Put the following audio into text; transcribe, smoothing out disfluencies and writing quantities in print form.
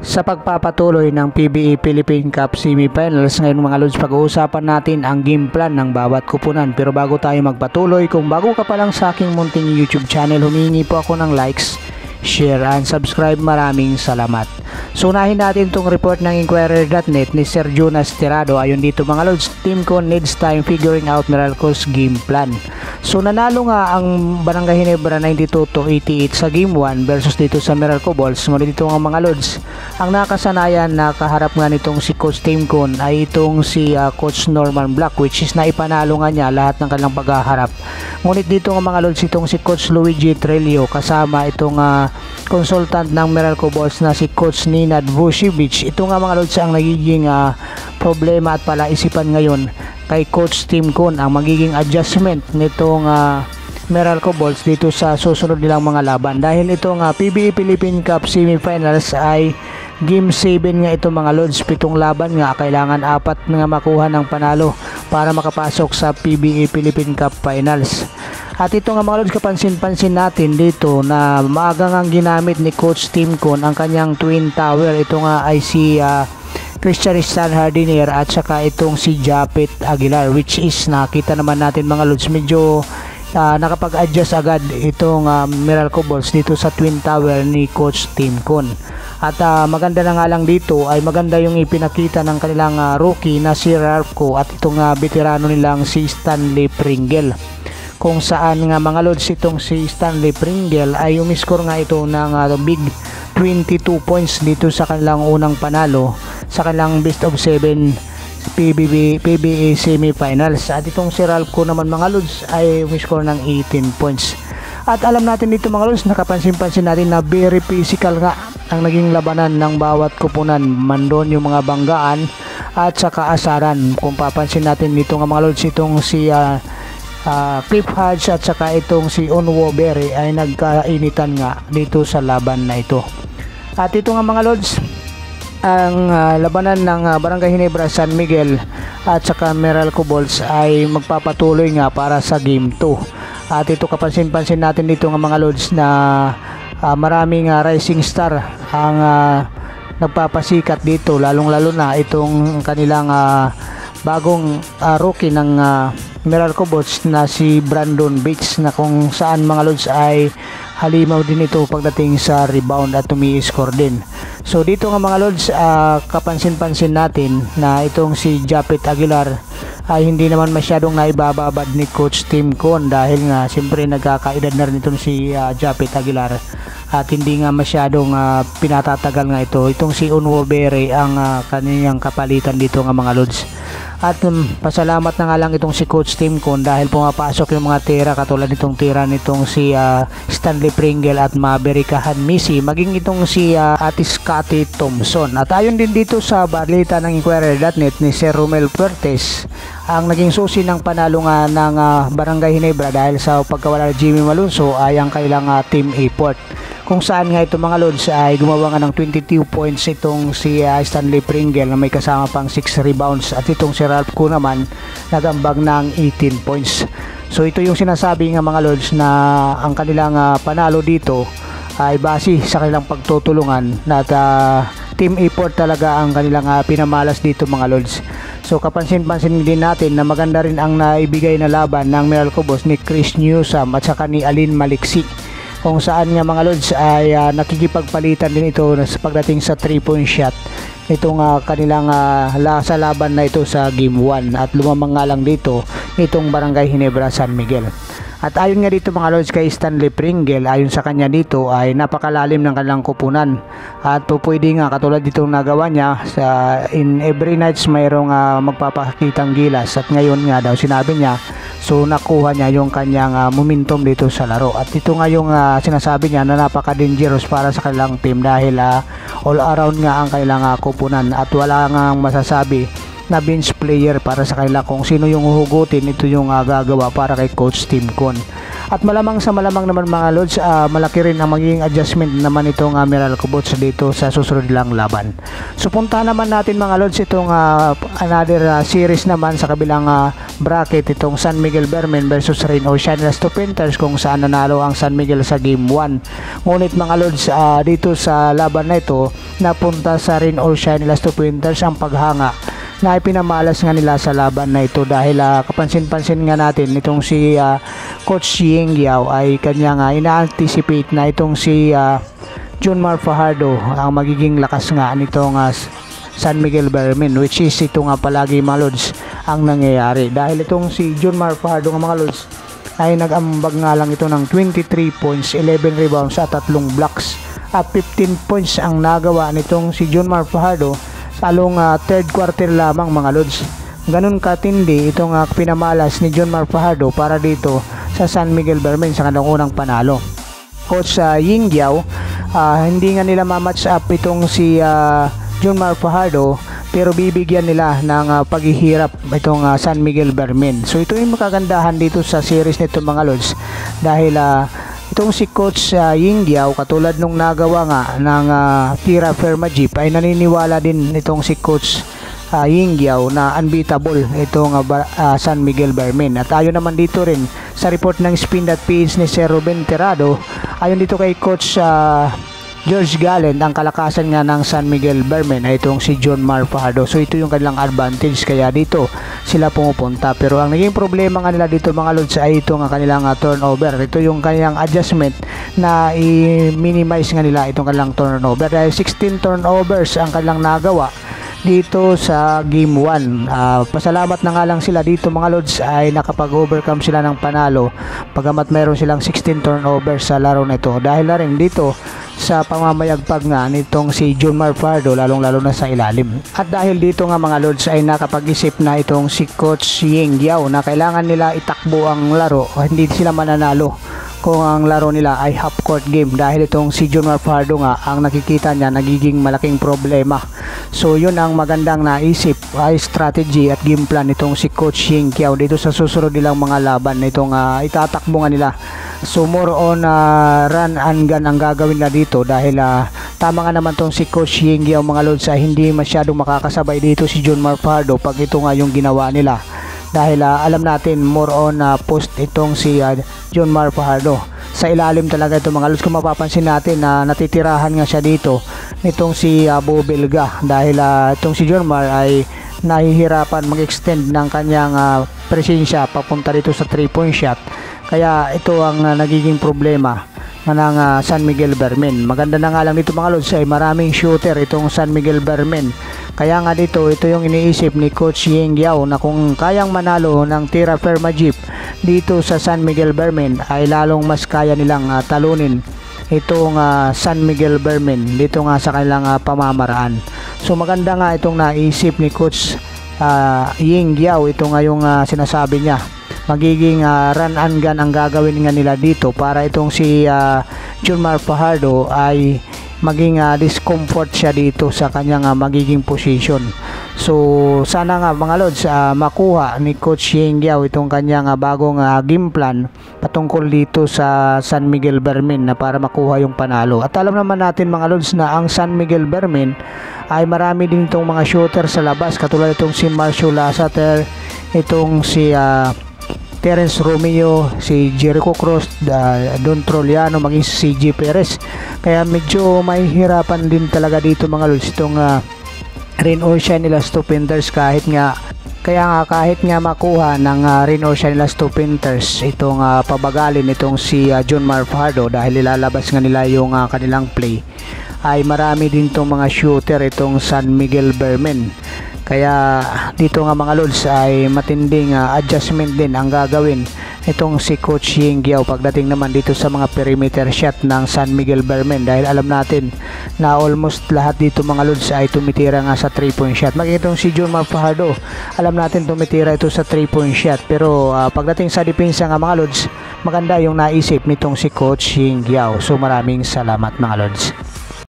Sa pagpapatuloy ng PBA Philippine Cup Semifinals, ngayon mga lods, pag-uusapan natin ang game plan ng bawat kupunan. Pero bago tayo magpatuloy, kung bago ka pa lang sa aking munting YouTube channel, humingi po ako ng likes, share and subscribe. Maraming salamat. So unahin natin itong report ng Inquirer.net ni Sir Jonas Tirado. Ayun dito mga lods, team ko needs time figuring out Meralco's game plan. So nanalo nga ang Barangay Ginebra 92-88 sa game 1 versus dito sa Meralco Balls. Ngunit dito nga mga lods, ang nakasanayan na kaharap nga nitong si Coach Timcon ay itong si Coach Norman Black, which is naipanalo nga niya lahat ng kanilang paghaharap. Ngunit dito nga mga lods, itong si Coach Luigi Trelio kasama itong consultant ng Meralco Balls na si Coach Ninad Vucevic. Ito nga mga lods ang nagiging problema at palaisipan ngayon kay Coach Timcon, ang magiging adjustment nitong Meralco Balls dito sa susunod nilang mga laban. Dahil itong PBA Philippine Cup Semifinals ay Game 7 nga ito mga lods, 7 laban nga, kailangan 4 nga makuha ng panalo para makapasok sa PBA Philippine Cup Finals. At ito nga mga lods, kapansin-pansin natin dito na maaga nga ginamit ni Coach Timcon ang kanyang twin tower. Ito nga ay si Christian Hardiner at saka itong si Japet Aguilar, which is nakita naman natin mga lods, medyo nakapag-adjust agad itong Meralco Balls dito sa twin tower ni Coach Timcon. At maganda na nga lang dito ay maganda yung ipinakita ng kanilang rookie na si Ralpco at itong veterano nilang si Stanley Pringle, kung saan nga mga lods itong si Stanley Pringle ay umiscore nga ito ng big 22 points dito sa kanilang unang panalo sa kanilang best of 7 PBA semifinals. At itong si Ralpco naman mga lods ay umiscore ng 18 points. At alam natin dito mga lods, nakapansin-pansin natin na very physical nga ang naging labanan ng bawat kupunan. Mandon yung mga banggaan at saka asaran. Kung papansin natin dito nga mga lods, itong si Cliff Hodge at saka itong si Onwo Berry ay nagkainitan nga dito sa laban na ito. At ito nga mga lods, ang labanan ng Barangay Ginebra San Miguel at saka Meralco Balls ay magpapatuloy nga para sa game 2. At ito kapansin-pansin natin dito nga mga lods na maraming rising star ang nagpapasikat dito, lalong-lalo na itong kanilang bagong rookie ng Meralco Balls na si Brandon Bates, na kung saan mga lods ay halimaw din ito pagdating sa rebound at umi-score din. So dito nga mga lods, kapansin-pansin natin na itong si Japet Aguilar ay hindi naman masyadong naibababad ni Coach Timcon, dahil nga siyempre nagkakaedad na rin itong si Japet Aguilar at hindi nga masyadong pinatatagal nga ito. Itong si Onwo Berry ang kanyang kapalitan dito nga mga lods. At pasalamat na nga lang itong si Coach Timcon dahil pumapasok yung mga tira katulad nitong tira nitong si Stanley Pringle at Maverick Hanmisi, maging itong si Ate Scotty Thompson. At ayon din dito sa balita ng Inquirer.net ni Sir Romel Fuertes, ang naging susi ng panalo nga ng Barangay Ginebra dahil sa pagkawala ni Jimmy Malonzo ay ang kailang team effort, kung saan nga ito mga lods ay gumawa nga ng 22 points itong si Stanley Pringle na may kasama pang 6 rebounds, at itong si Ralpco naman nagambag ng 18 points. So ito yung sinasabi nga mga lods na ang kanilang panalo dito ay base sa kanilang pagtutulungan at team effort talaga ang kanilang pinamalas dito mga lods. So kapansin-pansin din natin na maganda rin ang naibigay na laban ng Meralco Balls ni Chris Newsome at saka ni Alin Maliksi, kung saan nga mga lods ay nakikipagpalitan din ito sa pagdating sa 3-point shot itong kanilang sa laban na ito sa game 1, at lumamang nga lang dito itong Barangay Ginebra San Miguel. At ayon nga dito mga lods kay Stanley Pringle, ayon sa kanya dito ay napakalalim ng kanilang kupunan at pwede nga katulad ditong nagawa niya sa in every nights mayroong magpapakitang gilas, at ngayon nga daw sinabi niya, so nakuha niya yung kanyang momentum dito sa laro. At ito nga yung sinasabi niya na napaka-dangerous para sa kanilang team dahil all around nga ang kanilang kupunan at wala nga masasabi na bench player para sa kanila. Kung sino yung huhugutin, ito yung gagawa para kay Coach Timcon. At malamang sa malamang naman mga lods, malaki rin ang magiging adjustment naman itong Meralco Boats dito sa susunod lang laban. So puntahan naman natin mga lods itong another series naman sa kabilang bracket, itong San Miguel Bearmen versus Rain or Shine Las 2 Panthers, kung saan nanalo ang San Miguel sa game 1. Ngunit mga lods, dito sa laban na ito, napunta sa Rain or Shine Las 2 Panthers ang paghanga na ipinamalas nga nila sa laban na ito, dahil kapansin-pansin nga natin itong si Coach Ying Yao ay kanya nga ina-anticipate na itong si Junmar Fajardo ang magiging lakas nga nitong San Miguel Bearmen, which is ito nga palagi mga lods ang nangyayari, dahil itong si Junmar Fajardo nga mga lods ay nag-ambag nga lang ito ng 23 points, 11 rebounds at 3 blocks, at 15 points ang nagawa nitong si Junmar Fajardo salong third quarter lamang mga lods. Ganun katindi itong pinamalas ni Junmar Fajardo para dito sa San Miguel Bearmen sa kanilang unang panalo. Coach Ying Yao, hindi nga nila ma-match up itong si Junmar Fajardo, pero bibigyan nila ng paghihirap itong San Miguel Bearmen. So ito yung makagandahan dito sa series nito mga lods, dahil itong si Coach Ying Yao, katulad nung nagawa nga ng Tira Ferma Jeep, ay naniniwala din itong si Coach Ying Yao na unbeatable itong San Miguel Bearmen. At ayon naman dito rin sa report ng Spin.ph ni Sir Ruben Terrado, ayon dito kay Coach George Gallen, ang kalakasan nga ng San Miguel Bearmen ay itong si Junmar Fajardo. So ito yung kanilang advantage, kaya dito sila pumupunta. Pero ang naging problema nga nila dito mga lods ay ito nga kanilang turnover. Ito yung kanilang adjustment na i-minimize nga nila itong kanilang turnover, dahil 16 turnovers ang kanilang nagawa dito sa game 1. Pasalamat na nga lang sila dito mga lods ay nakapag-overcome sila ng panalo, pagamat mayroon silang 16 turnovers sa laro na ito, dahil na rin dito sa pamamayagpag nga nitong si Junmar Fajardo, lalong-lalo na sa ilalim. At dahil dito nga mga lods ay nakapag-isip na itong si Coach Ying Yao na kailangan nila itakbo ang laro, hindi sila mananalo kung ang laro nila ay half court game, dahil itong si Junmar Fajardo nga ang nakikita niya nagiging malaking problema. So yun ang magandang naisip ay strategy at game plan nitong si Coach Ying Yao dito sa susunod nilang mga laban nitong itatakbo nga nila. So more on run and gun ang gagawin na dito, dahil tama nga naman tong si Coach Ying Yao mga lods ay hindi masyadong makakasabay dito si Junmar Fajardo pag ito nga yung ginawa nila, dahil alam natin more on post itong si Junmar Fajardo. Sa ilalim talaga ito mga lods, kung mapapansin natin na natitirahan nga siya dito nitong si Bobelga, dahil itong si Junmar ay nahihirapan mag-extend ng kanyang presensya papunta dito sa 3-point shot. Kaya ito ang nagiging problema ng San Miguel Bearmen. Maganda na nga lang dito mga lods ay maraming shooter itong San Miguel Bearmen. Kaya nga dito, ito yung iniisip ni Coach Ying Yao na kung kayang manalo ng Tira Ferma Jeep dito sa San Miguel Bearmen ay lalong mas kaya nilang talunin itong San Miguel Bearmen dito nga sa kanilang pamamaraan. So maganda nga itong naisip ni Coach Ying Yao. Ito nga yung sinasabi niya, magiging run and gun ang gagawin nga nila dito para itong si Junmar Fajardo ay maging discomfort siya dito sa kanyang magiging position. So sana nga mga lods makuha ni Coach Ying Yao itong kanyang bagong game plan patungkol dito sa San Miguel Bearmen na para makuha yung panalo. At alam naman natin mga lods na ang San Miguel Bearmen ay marami din itong mga shooter sa labas, katulad itong si Marcio Lasater, itong si Terence Romeo, si Jericho Cross, Don Troliano, maging si CJ Perez. Kaya medyo mahihirapan din talaga dito mga lods itong Rain or Shine Las 2 Panthers, kahit nga makuha ng Rain or Shine Las 2 Panthers itong pabagalin itong si Junmar Fajardo, dahil ilalabas nga nila yung kanilang play, ay marami din itong mga shooter itong San Miguel Bearmen. Kaya dito nga mga lods ay matinding adjustment din ang gagawin itong si Coach Ying Yao pagdating naman dito sa mga perimeter shot ng San Miguel Bearmen, dahil alam natin na almost lahat dito mga lods ay tumitira nga sa 3-point shot. Maging itong si Junmar Fajardo, alam natin tumitira ito sa 3-point shot, pero pagdating sa depensa nga mga lods, maganda yung naisip nitong si Coach Ying Yao. So maraming salamat mga lods.